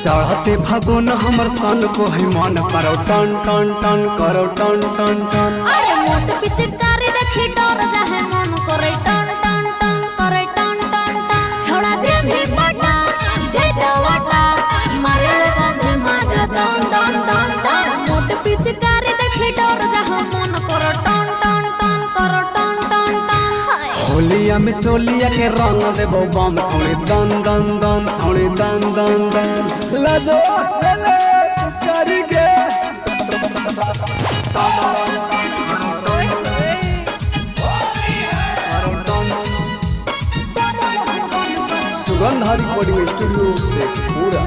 चढ़ते फागुन हमर सन को है मन करो टन टन टन करो टन टन टन। अरे मोट पिचकारी देखी डर जाहे मन करे टन टन टन करे टन टन टन। छोड़ा दे भी बटा जेटा वटा मारे बंधे माजा दन दन दन दन। मोट पिचकारी देखी डर जाहे मन करे टन टन टन करे टन टन टन। होलिया में चोलिया के रंग देबो बम छोड़े दन दन दन छोड़े दन दन दन। लजो ले पिचकारी के सुगंधारी रिकॉर्डिंग स्टूडियो से पूरा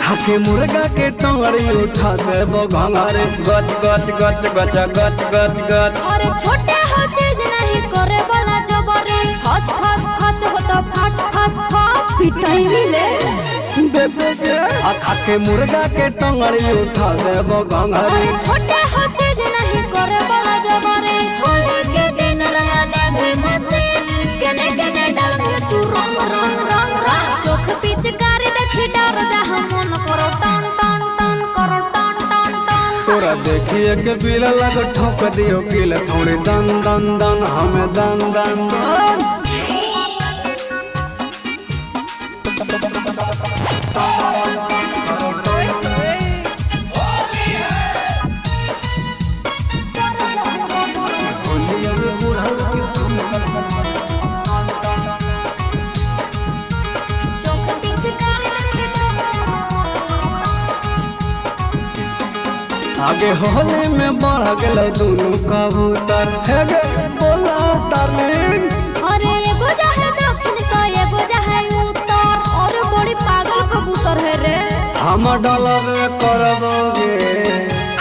खाके मुर्गा के टंगड़ी उठा देबो घंगारे गच गच गच गच गच गच गच। अरे छोटे हो चीज नहीं करे वाला जबरे फच फच फच होता फच फच फच पिटाई मिले देबे के आ खाके मुर्गा के टंगड़ी उठा देबो घंगारे। अरे छोटे हो चीज नहीं करे वाला जबरे होली के दिन रंगा देबे मशीन केने केने डाल दे तू रंग रंग रंग रंग। चोख पिचकारी देखी डर जा मन करो टन टन टन करो टन टन टन। तोरा देखिए के बिल लग ठोक दियो किल छोड़े दन दन दन हमें दन दन दन। आगे होली में बढ़ गल दोनों कबूतर हे गे बोला डार्लिंग। अरे एगो जाहे दक्षिण तो एगो जाहे उत्तर और बड़ी पागल कबूतर है रे। हम डलबे करबोगे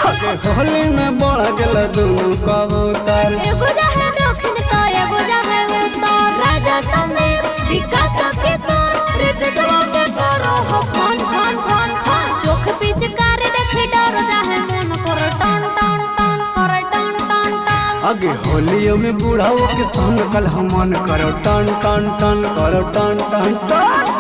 आगे होली में बढ़ गल दोनों कबूतर। एगो जाहे दक्षिण तो एगो जाहे उत्तर राजा संदीप विकास किशोर रितेशवा के करो हो फन फन फन फन। चोख पिचकारी देखी डर जाहे मन करे टन टन टन करे टन टन टन। आगे होलियों में बूढ़ाओं के संग कल हम मन करो टन टन टन करो टन टन टन।